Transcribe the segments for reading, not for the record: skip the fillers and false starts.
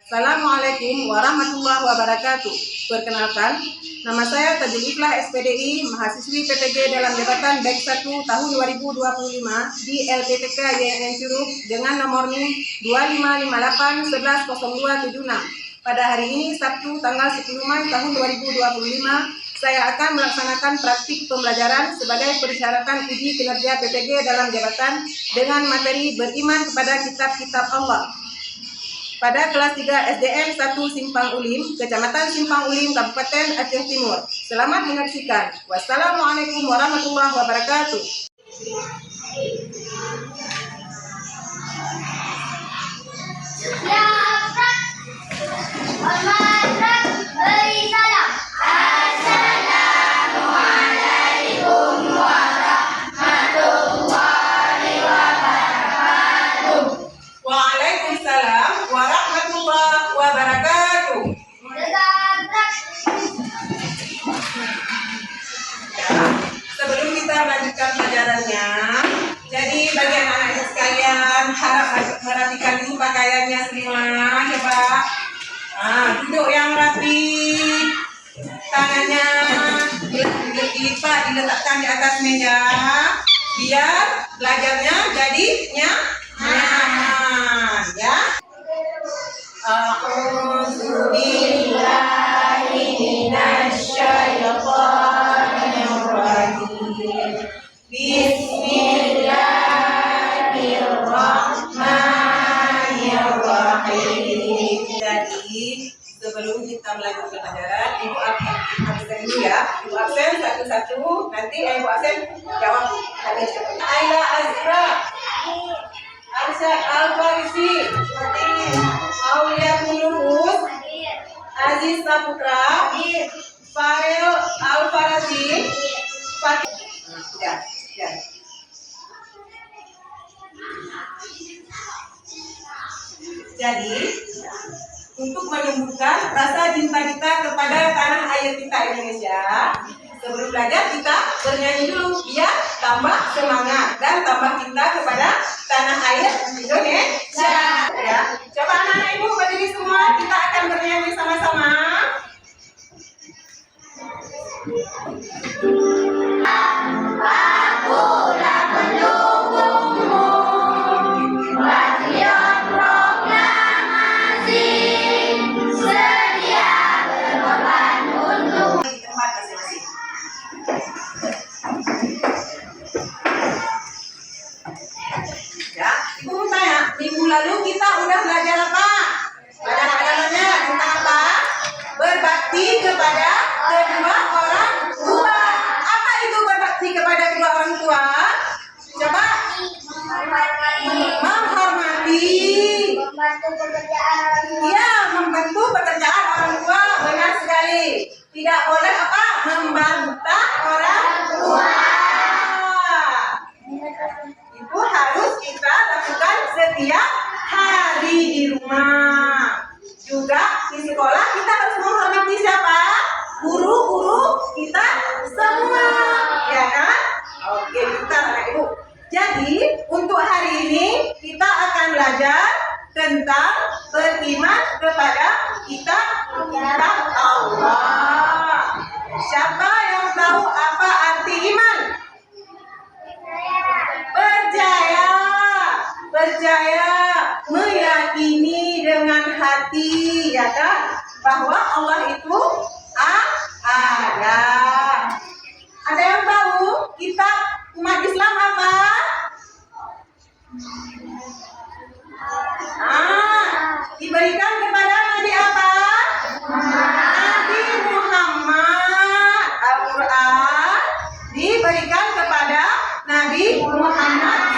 Assalamualaikum warahmatullahi wabarakatuh. Perkenalkan, nama saya Tajul Iflah SPDI, mahasiswi PPG dalam jabatan Baik 1 tahun 2025 di LPTK YNN Curug dengan nomor NIM 2558110276. Pada hari ini Sabtu tanggal 10 Mei tahun 2025, saya akan melaksanakan praktik pembelajaran sebagai persyaratan uji kinerja PPG dalam jabatan dengan materi beriman kepada kitab-kitab Allah. Pada kelas 3 SDN 1 Simpang Ulim, Kecamatan Simpang Ulim, Kabupaten Aceh Timur. Selamat menyaksikan. Wassalamualaikum warahmatullahi wabarakatuh. Sebelum kita melanjutkan pelajarannya, jadi bagi anak-anak sekalian harap merapikan dulu pakaiannya semua. Coba duduk yang rapi, tangannya dilipat, diletakkan di atas meja, biar belajarnya jadi nyaman, ya. A'udzubillahi minasyaitonir Bismillahirrahmanirrahim. Jadi sebelum kita melanjutkan pelajaran, Ibu absen dulu ya. Ibu absen satu-satu, nanti Ibu absen jawab. Aila Azra, Arsyad Al-Farisi, Aulia Mulus, Aziz Saputra, Farel Al-Farasi, Ya. Jadi, untuk menumbuhkan rasa cinta kita kepada tanah air kita Indonesia, sebelum belajar kita bernyanyi dulu, biar tambah semangat dan tambah cinta kepada tanah air Indonesia. Ya, coba anak-anak ibu berdiri semua, kita akan bernyanyi sama-sama. Lalu kita udah belajar apa? Pelajarannya tentang apa? Berbakti kepada kedua orang tua. Apa itu berbakti kepada kedua orang tua? Coba. Menghormati. Ya, membantu pekerjaan orang tua. Benar sekali. Tidak boleh apa? Membantah orang tua. Itu harus kita lakukan setiap hari di rumah. Juga di sekolah kita harus menghormati siapa? Guru-guru kita semua, ya kan? Oke, kita anak ibu. Jadi untuk hari ini kita akan belajar tentang beriman kepada kitab Allah. Siapa yang tahu apa arti iman? Percaya, meyakini dengan hati, ya kan, bahwa Allah itu ada. Ada yang tahu kitab umat Islam apa? Diberikan kepada Nabi apa? Nabi Muhammad. Al-Quran diberikan kepada Nabi Muhammad SAW.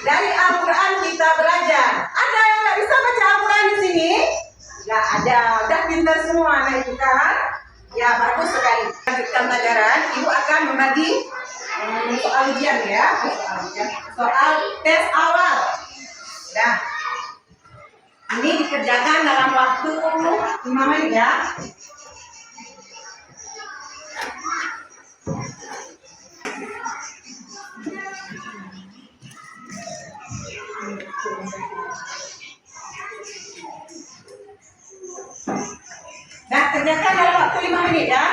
Dari Al-Quran kita belajar. Ada yang nggak bisa baca Al-Quran di sini? Nggak ada. Udah pintar semua anak itu kan? Ya, bagus sekali. Lanjutkan pelajaran. Ibu akan membagi soal ujian ya. Soal tes awal. Nah, ini dikerjakan dalam waktu 5 menit ya. 5 menit ya.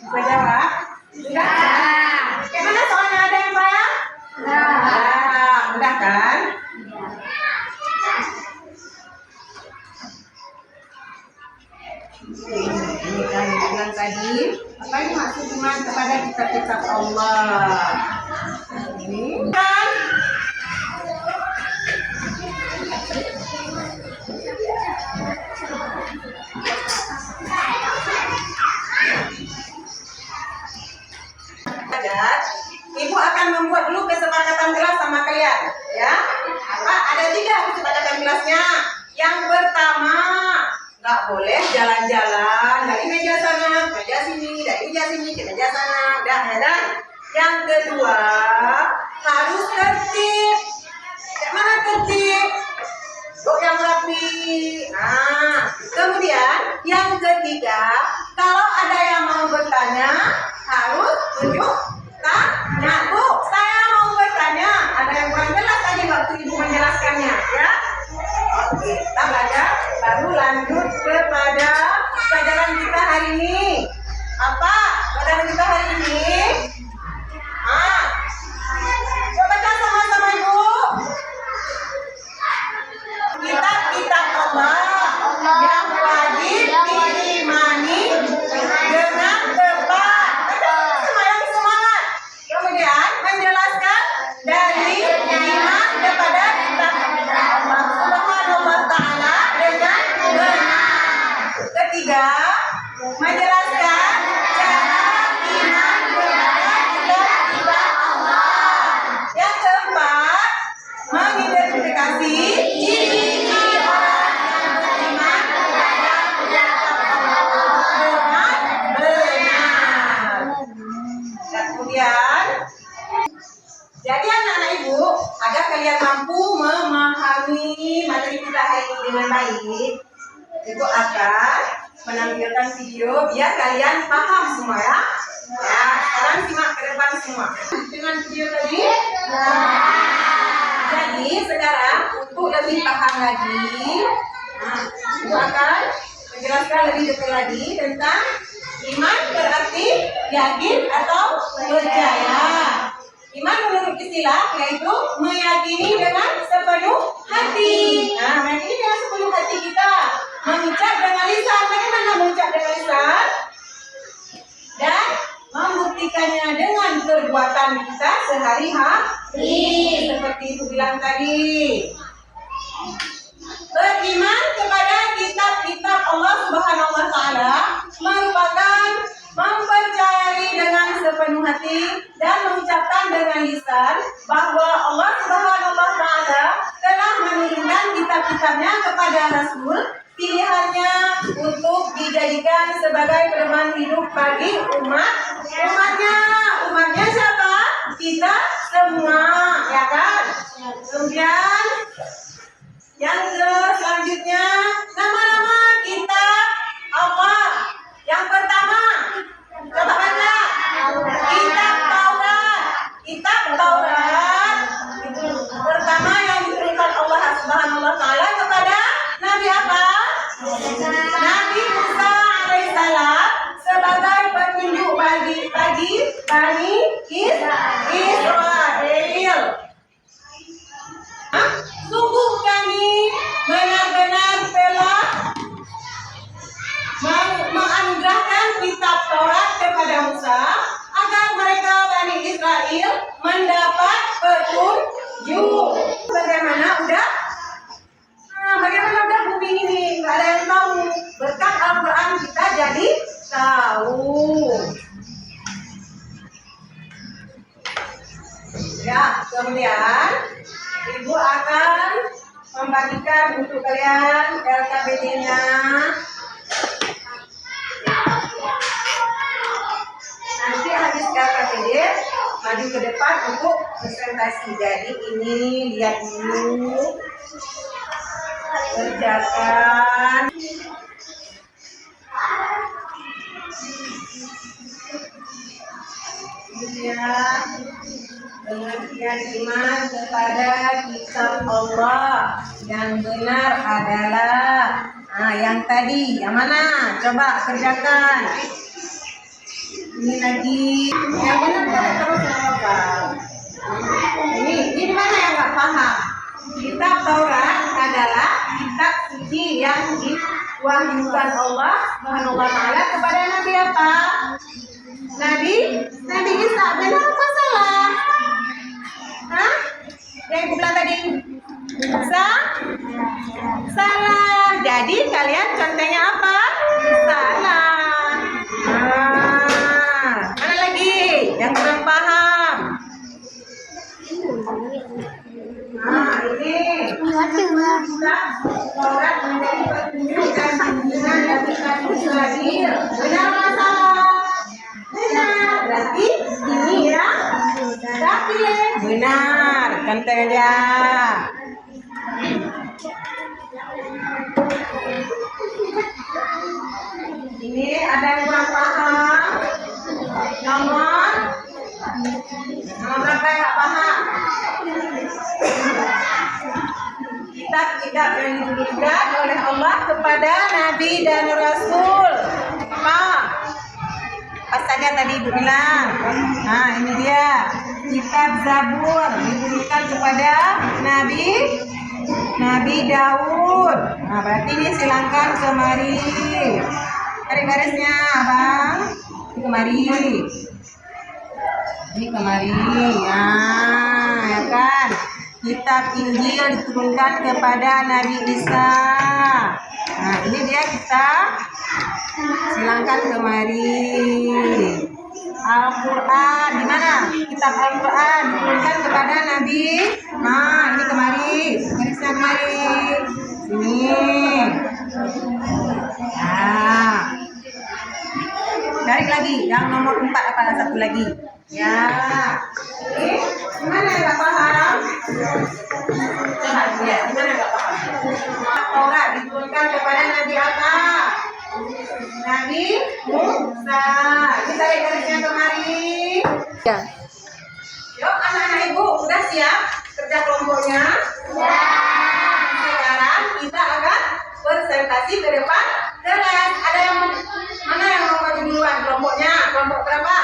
Sudah Pak? Sudah. Gimana soalnya, ada yang payah? Nah, mudah kan? Ini kan dengan tadi apa ini maksud iman kepada kitab-kitab Allah. Ini kan Ibu akan membuat dulu kesepakatan kelas sama kalian, ya. Ada 3 kesepakatan kelasnya. Yang pertama, nggak boleh jalan-jalan dari meja sana ke meja sini, dari meja sini ke meja sana, dan yang kedua harus tertib. Kayak mana tertib? Duduk yang rapi. Nah, kemudian yang ketiga, kalau ada yang mau bertanya harus tunjuk tanya. Bu, saya mau bertanya. Ada yang kurang jelas tadi waktu ibu menjelaskannya, ya? Oke, kita belajar. Baru lanjut kepada pelajaran kita hari ini. Apa pelajaran kita hari ini? Coba baca sama-sama ibu. Kitab-kitab Allah yang wajib diimani dengan tepat. Sama yang semangat. Kemudian menjelaskan dari iman kepada kitab Allah Subhanahu wa Ta'ala dengan benar. Ketiga, menjelaskan cara iman kepada kitab-kitab Allah. Yang keempat, mengidentifikasi ciri-ciri orang yang beriman kepada kitab Allah dengan benar. Dan kemudian, jadi anak-anak ibu, agar kalian mampu memahami materi kita hari ini dengan baik, ibu akan menampilkan video biar kalian paham semua ya. Ya, sekarang simak ke depan semua. Dengan video tadi. Jadi sekarang untuk lebih paham lagi, ibu akan menjelaskan lebih detail lagi tentang iman berarti yakin atau percaya. Iman menurut istilah yaitu meyakini dengan sepenuh hati. Nah, meyakini dengan sepenuh hati kita. Mengucap dengan lisan. Bagaimana mengucap dengan lisan? Dan membuktikannya dengan perbuatan kita sehari-hari. Seperti itu bilang tadi. Beriman kepada kitab-kitab Allah Subhanahu wa Ta'ala merupakan mempercayai dengan sepenuh hati dan mengucapkan dengan lisan bahwa Allah Subhanahu wa Ta'ala telah menurunkan kitab-kitabnya kepada Rasul pilihannya untuk dijadikan sebagai pedoman hidup bagi umatnya. Umatnya siapa? Kita semua, ya kan? Kemudian yang selanjutnya, nama-nama kita apa? Yang pertama, coba baca. Kitab Taurat. Kitab Taurat itu pertama yang diturunkan Allah Subhanahu wa Ta'ala kepada Nabi apa? Nabi Musa alaihissalam sebagai petunjuk bagi Bani Israel. Sungguh kami benar-benar telah menganugerahkan kitab Taurat kepada Musa agar mereka Bani Israel mendapat petunjuk. Bagaimana udah bumi ini nggak ada yang tahu. Berkat Al-Quran kita jadi tahu. Ya, kemudian ibu akan membagikan untuk kalian LKPD-nya. Nanti habis LKPD maju ke depan untuk presentasi. Jadi ini lihat dulu, kerjakan. Kemudian Pengertian iman kepada kitab Allah yang benar adalah yang tadi, yang mana? Coba kerjakan. Ini lagi yang benar terus apa? Ini mana yang nggak paham? Kitab Taurat adalah kitab suci yang diwahyukan Allah Subhanahu wa Ta'ala kepada Nabi apa? Nabi Isa. Benar apa salah? Hah? Yang aku bilang tadi salah. Jadi kalian contohnya apa? Salah. Mana lagi yang belum paham? Ini Taurat menjadi petunjuk dan bimbingan bagi kamu Israel. Benar atau salah? Benar. Berarti ini ya. Tapi benar. Contoh aja. Ini ada yang kurang paham. Nomor berapa yang nggak paham? Kitab yang diberikan oleh Allah kepada Nabi dan Rasul. Apa saja tadi Ibu bilang? Nah, ini dia. Kitab Zabur diberikan kepada Nabi Daud. Nah, berarti ini silangkan kemari. Cari barisnya, Bang. Ini kemari. Ini kemari. Nah, ya kan? Kitab Injil diturunkan kepada Nabi Isa. Nah, ini dia kita silangkan kemari. Al-Quran di mana? Kitab Al-Quran diturunkan kepada Nabi. Nah, ini kemari. Garisnya kemari. Sini. Nah. Tarik lagi yang nomor 4 apa satu lagi? Ya. Ini gimana yang nggak paham? Coba lihat, gimana nggak paham? Taurat diturunkan kepada Nabi apa? Nabi Musa. Kita lihat garisnya kemari. Ya. Yuk, anak-anak ibu udah siap kerja kelompoknya? Ya. Sekarang kita akan presentasi ke depan kelas. Ada yang mana yang mau maju duluan kelompoknya? Kelompok berapa?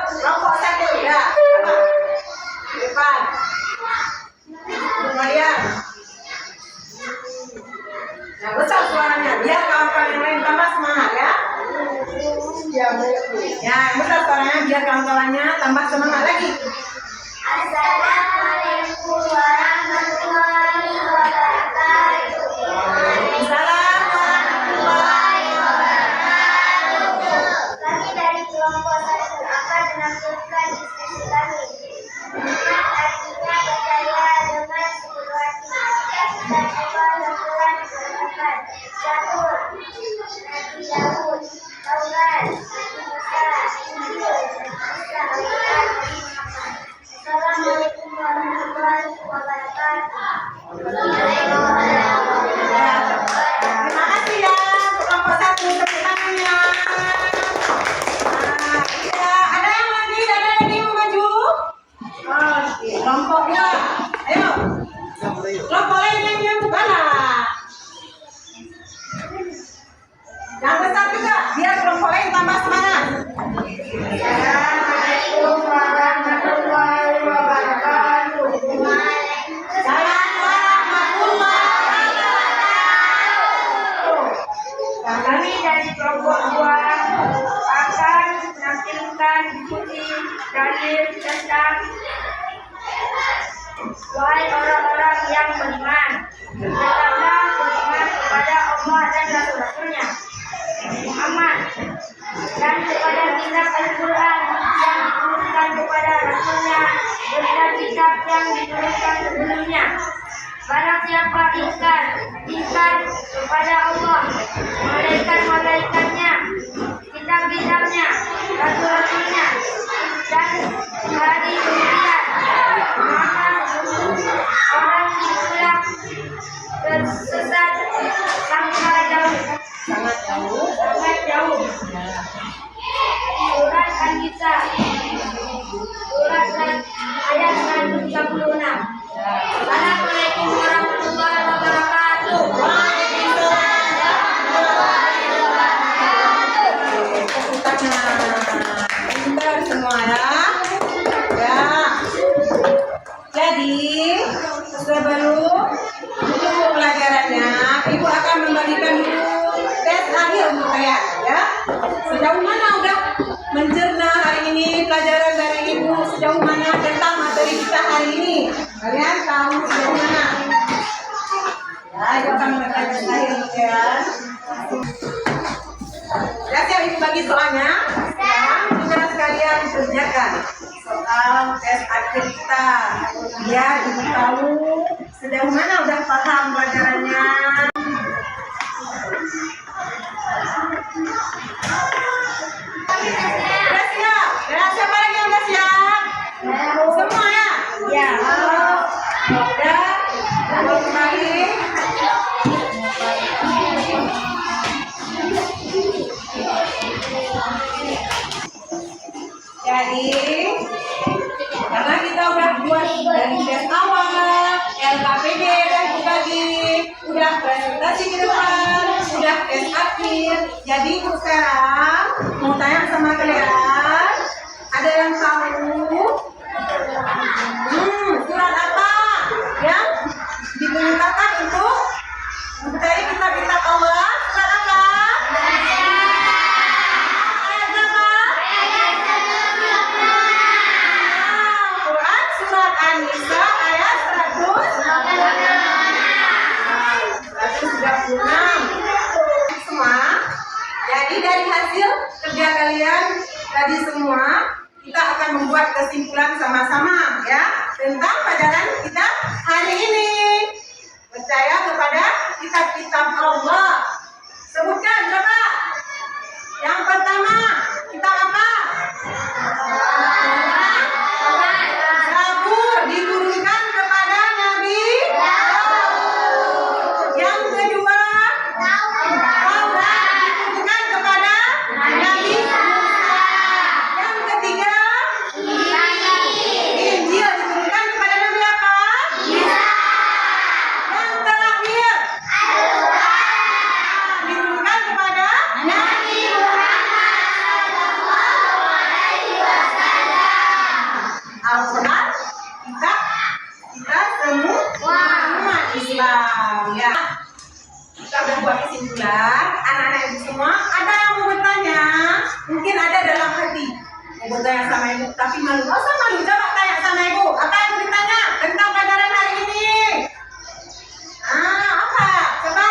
Kelompok 1 ya. Coba. Depan. Lumayan. Nah, besar suaranya biar kawan-kawan yang lain tambah semangat ya. Ya, yang besar suaranya biar kawan-kawannya tambah semangat lagi. Assalamualaikum warahmatullahi wabarakatuh. Waalaikumsalam warahmatullahi wabarakatuh. Kami dari kelompok 1 akan menampilkan diskusi kami. Iman artinya percaya dengan sepenuh hati dan coba lakukan kebenaran. Zabur, Nabi Daud, Taurat, Nabi Musa, Injil, Isa, Al-Quran, Nabi Muhammad. Assalamualaikum warahmatullahi wabarakatuh. Terima kasih ya kelompok 1 tepuk tangannya. Iya, ada yang lagi mau maju? Oke, kelompoknya. Ayo. Kelompok lain yang kalah. Yang besar juga, biar kelompok lain tambah semangat. Assalamualaikum warahmatullahi wabarakatuh. Salam warahmatullahi wabarakatuh. Kami dari kelompok 2 akan menampilkan diskusi dalil tentang wahai orang-orang yang beriman, tetaplah beriman kepada Allah dan Rasul-Rasulnya Muhammad dan kepada kitab Al-Quran yang diturunkan kepada Rasulnya dan kitab yang diturunkan sebelumnya. Barang siapa ingkar kepada Allah, malaikat-malaikatnya, kitab-kitabnya, rasul-rasulnya, dan hari kemudian, maka sesungguhnya orang itulah tersesat sangat jauh. Surat An-Nisa, surat ayat sejauh mana? Ya, ibu akan mengerjakan lahir ya. Ya, siap ibu bagi soalnya. Sekarang kita sekalian kerjakan soal tes akhir kita. Biar ibu tahu sejauh mana udah paham pelajarannya. Udah siap? Ya, siapa lagi yang udah siap? Semua ya? Ya. Udah. Mau kembali. Jadi, karena kita udah buat dari tes awal, LKPD udah dibagi, udah presentasi ke depan, udah tes akhir. Jadi untuk sekarang mau tanya sama kalian, ada yang tahu surat apa yang diperintahkan untuk mencari kitab-kitab Allah? Surat apa? Ayat berapa? Quran surat An-Nisa ayat 136. Semua. Jadi dari hasil kerja kalian tadi semua, kita akan membuat kesimpulan sama-sama ya tentang pelajaran kita hari ini. Percaya kepada kitab-kitab Allah. Sebutkan coba. Yang pertama, kitab apa? Zabur diturunkan kepada Nabi Daud. Yang kedua, Taurat diturunkan kepada Nabi Musa. Yang ketiga, Injil diturunkan kepada Nabi apa? Yang terakhir, diturunkan kepada Nabi Al-Quran kita semua umat Islam ya. Kita udah buat kesimpulan. Anak-anak ibu semua, ada yang mau bertanya? Mungkin ada dalam hati mau bertanya sama ibu, tapi malu. Nggak usah malu, coba tanya sama ibu. Apa yang mau ditanya tentang pelajaran hari ini? Apa? Coba.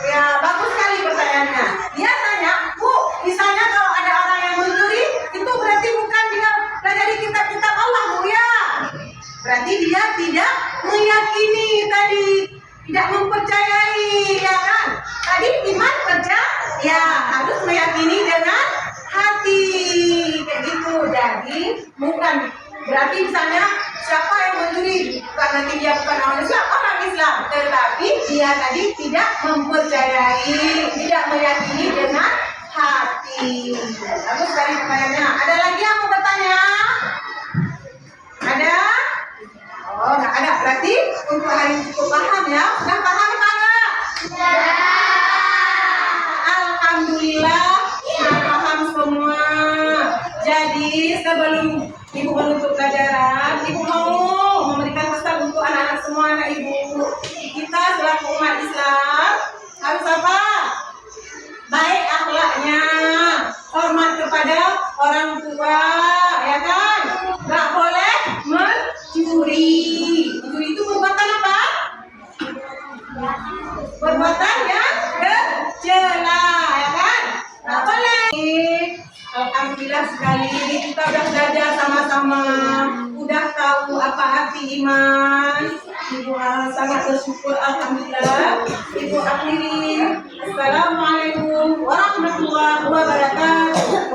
Ya, bagus sekali pertanyaannya. Dia tanya, Bu, misalnya kalau ada orang yang mencuri, itu berarti bukan dia pelajari kitab-kitab Allah, Bu ya. Berarti dia tidak meyakini tadi, tidak mempercayai, ya kan? Tadi iman percaya, harus meyakini dengan hati, kayak gitu. Jadi bukan berarti misalnya siapa yang mencuri, bukan nanti dia bukan orang Islam, orang Islam, tetapi dia tadi tidak mempercayai, tidak meyakini dengan hati. Bagus sekali pertanyaannya. Ada lagi yang mau bertanya? Ada? Oh, nggak ada. Berarti untuk hari ini cukup paham ya. Sudah paham apa enggak? Alhamdulillah sudah paham semua. Jadi sebelum ibu menutup pelajaran, ibu mau memberikan pesan untuk anak-anak semua, anak ibu. Kita selaku umat Islam harus apa? Baik akhlaknya, hormat kepada orang tua, ya kan? Nggak boleh mencuri. Mencuri itu perbuatan apa? Perbuatan yang tercela, ya kan? Nggak boleh. Alhamdulillah sekali kita udah belajar sama-sama, udah tahu apa arti iman. Ibu sangat bersyukur, alhamdulillah. Ibu akhiri. Assalamualaikum warahmatullahi wabarakatuh.